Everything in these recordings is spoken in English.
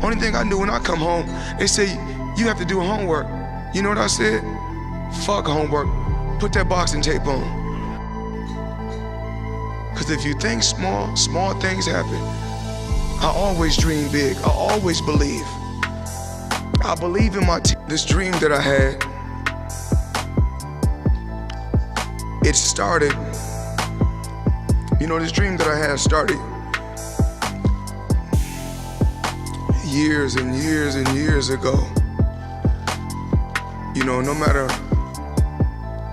Only thing I knew when I come home, they say, you have to do homework. You know what I said? Fuck homework. Put that boxing tape on. Because if you think small things happen. I always dream big. I always believe. I believe in this dream that I had. It started, this dream that I had started years and years and years ago. No matter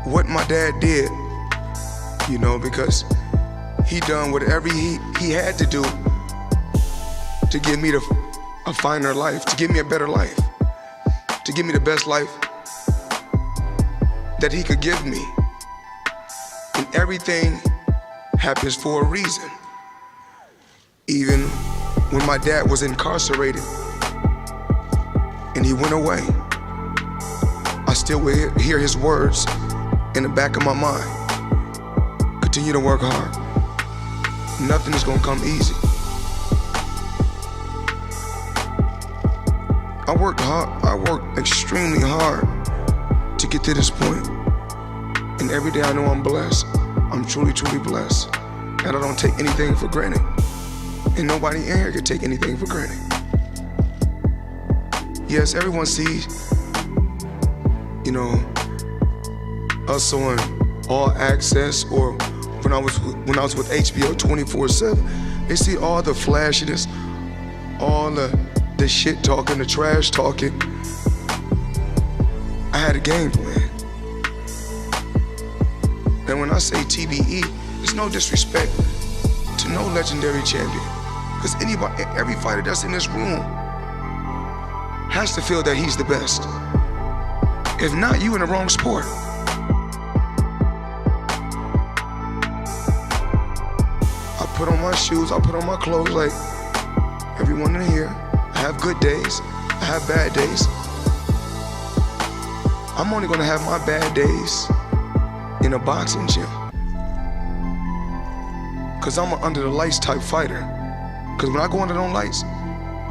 what my dad did, because he done whatever he had to do to give me a finer life, to give me a better life, to give me the best life that he could give me. And everything happens for a reason. Even when my dad was incarcerated and he went away, I still will hear his words in the back of my mind. Continue to work hard. Nothing is gonna come easy. I worked hard. I worked extremely hard to get to this point. And every day I know I'm blessed. I'm truly, truly blessed. And I don't take anything for granted. And nobody in here can take anything for granted. Yes, everyone sees, us on All Access, or when I was with HBO 24/7, they see all the flashiness, all the shit talking, the trash talking. I had a game plan. And when I say TBE, it's no disrespect to no legendary champion. Because every fighter that's in this room has to feel that he's the best. If not, you in the wrong sport. I put on my shoes, I put on my clothes like everyone in here. I have good days, I have bad days. I'm only gonna have my bad days in a boxing gym. Cause I'm an under the lights type fighter. Cause when I go under those lights,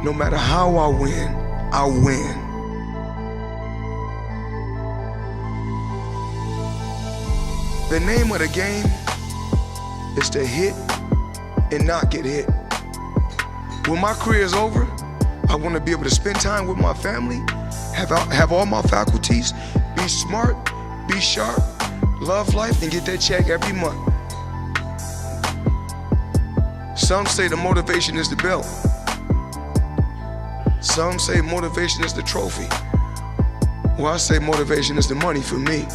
no matter how I win, I win. The name of the game is to hit and not get hit. When my career is over, I want to be able to spend time with my family, have all my faculties, be smart, be sharp, love life, and get that check every month. Some say the motivation is the belt. Some say motivation is the trophy. Well, I say motivation is the money for me.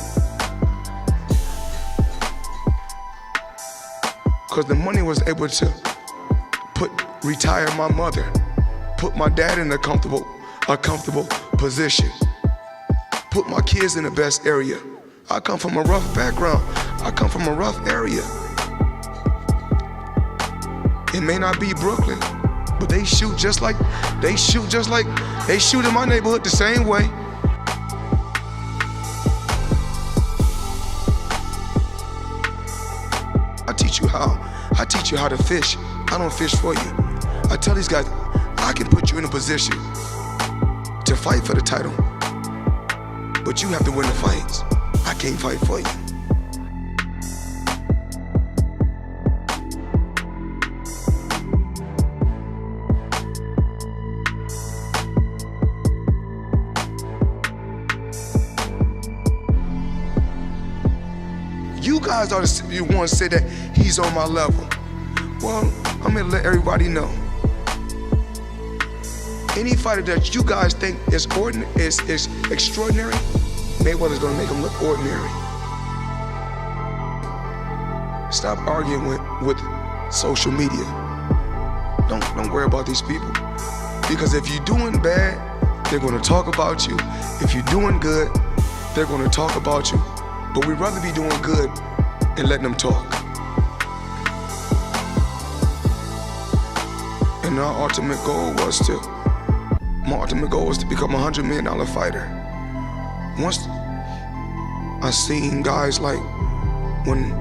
Because the money was able to retire my mother, put my dad in a comfortable position, put my kids in the best area. I come from a rough background. I come from a rough area. It may not be Brooklyn, but they shoot they shoot in my neighborhood the same way. I teach you how to fish. I don't fish for you. I tell these guys, I can put you in a position to fight for the title, but you have to win the fights. I can't fight for you. You guys are the ones say that he's on my level. Well, I'm here to let everybody know. Any fighter that you guys think is extraordinary, Mayweather's gonna make him look ordinary. Stop arguing with social media. Don't worry about these people. Because if you're doing bad, they're gonna talk about you. If you're doing good, they're gonna talk about you. But we'd rather be doing good and letting them talk. And my ultimate goal was to become a $100 million fighter. Once I seen guys like when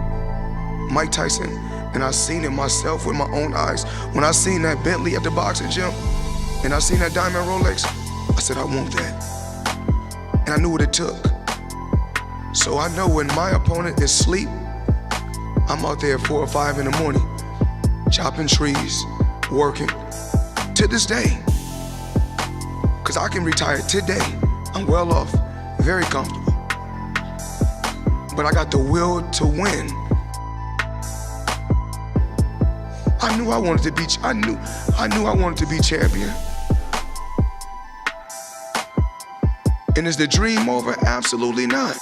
Mike Tyson, and I seen it myself with my own eyes. When I seen that Bentley at the boxing gym, and I seen that diamond Rolex, I said, I want that. And I knew what it took. So I know when my opponent is asleep, I'm out there at 4 or 5 in the morning, chopping trees, working, to this day. Cause I can retire today. I'm well off, very comfortable. But I got the will to win. I knew I wanted to be, I knew I wanted to be champion. And is the dream over? Absolutely not.